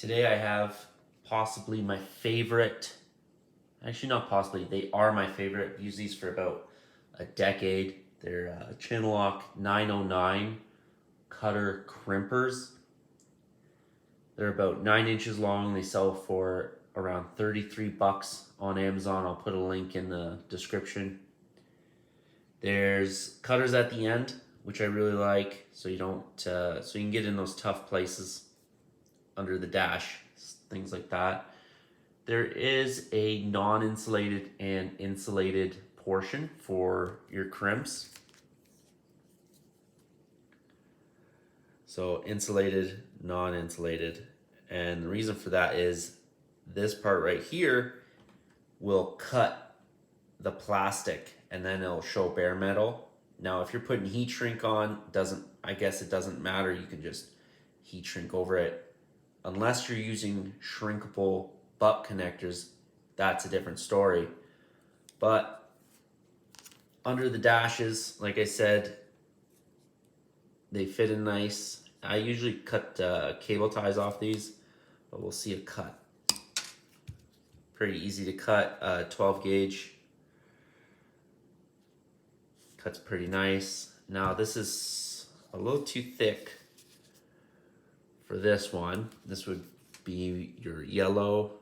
Today I have possibly my favorite, actually not possibly, they are my favorite. I've used these for about a decade. They're Channel Lock 909 Cutter Crimpers. They're about 9 inches long. They sell for around 33 bucks on Amazon. I'll put a link in the description. There's cutters at the end, which I really like, so you don't, so you can get in those tough places under the dash, things like that. There is a non-insulated and insulated portion for your crimps. So insulated, non-insulated. And the reason for that is this part right here will cut the plastic and then it'll show bare metal. Now, if you're putting heat shrink on, I guess it doesn't matter. You can just heat shrink over it. Unless you're using shrinkable butt connectors, that's a different story. But under the dashes, like I said, they fit in nice. I usually cut cable ties off these, but we'll see a cut. Pretty easy to cut, 12 gauge. Cuts pretty nice. Now this is a little too thick for this one. This would be your yellow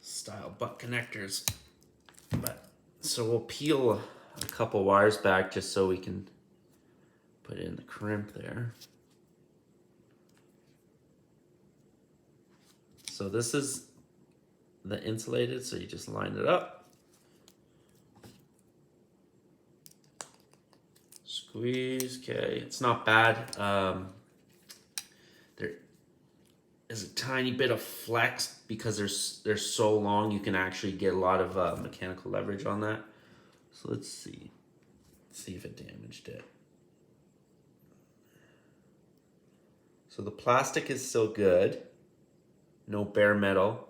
style butt connectors. But so we'll peel a couple wires back just so we can put in the crimp there. So this is the insulated, so you just line it up. Squeeze, okay, it's not bad. There is a tiny bit of flex because they're so long. You can actually get a lot of mechanical leverage on that. So let's see if it damaged it. So the plastic is still good, no bare metal.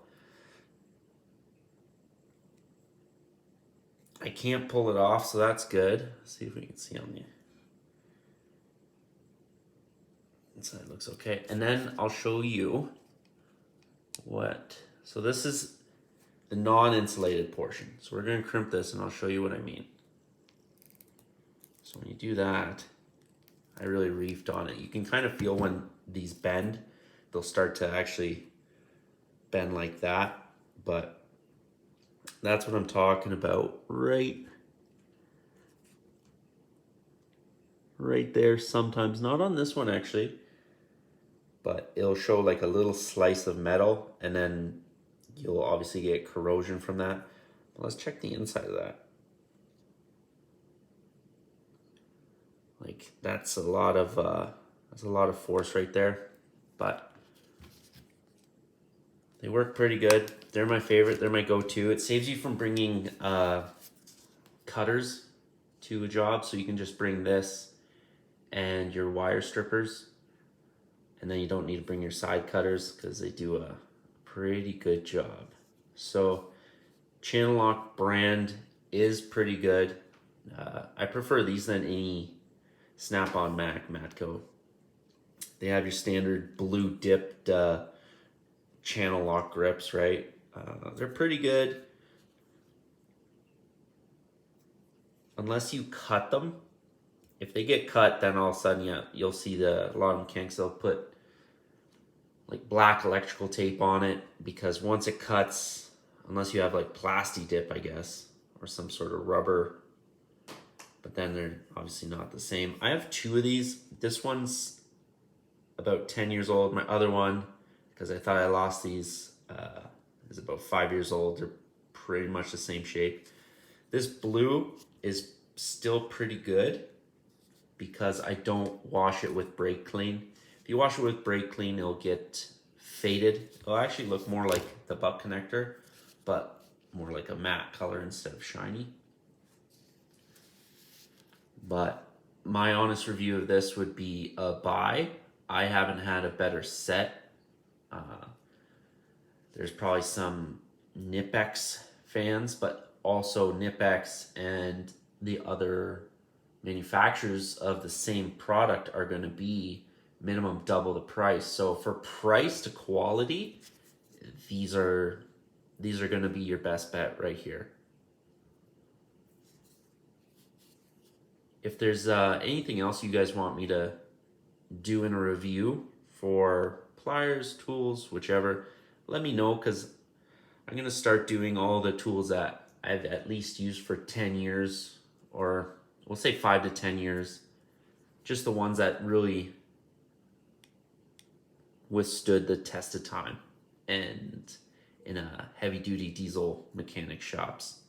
I can't pull it off, so that's good. Let's see if we can see on the inside. Looks okay. And then I'll show you what. So this is the non-insulated portion. So we're going to crimp this and I'll show you what I mean. So when you do that, I really reefed on it. You can kind of feel when these bend, they'll start to actually bend like that. But that's what I'm talking about right there. Sometimes, not on this one actually, but it'll show like a little slice of metal and then you'll obviously get corrosion from that. But let's check the inside of that. Like that's a lot of force right there, but they work pretty good. They're my favorite. They're my go-to. It saves you from bringing cutters to a job, so you can just bring this and your wire strippers, and then you don't need to bring your side cutters because they do a pretty good job. So Channel Lock brand is pretty good. I prefer these than any Snap-on Matco. They have your standard blue dipped Channel Lock grips, right? They're pretty good. Unless you cut them. If they get cut, then all of a sudden, yeah, you'll see a lot of mechanics, they'll put like black electrical tape on it because once it cuts, unless you have like plasti dip, I guess, or some sort of rubber, but then they're obviously not the same. I have two of these. This one's about 10 years old. My other one, because I thought I lost these, is about 5 years old. They're pretty much the same shape. This blue is still pretty good because I don't wash it with brake clean. If you wash it with brake clean, it'll get faded. It'll actually look more like the butt connector, but more like a matte color instead of shiny. But my honest review of this would be a buy. I haven't had a better set. There's probably some Nipex fans, but also Nipex and the other manufacturers of the same product are going to be minimum double the price. So for price to quality, these are going to be your best bet right here. If there's anything else you guys want me to do in a review for pliers, tools, whichever, let me know, because I'm going to start doing all the tools that I've at least used for 10 years, or we'll say 5 to 10 years. Just the ones that really withstood the test of time and in a heavy duty diesel mechanic shops.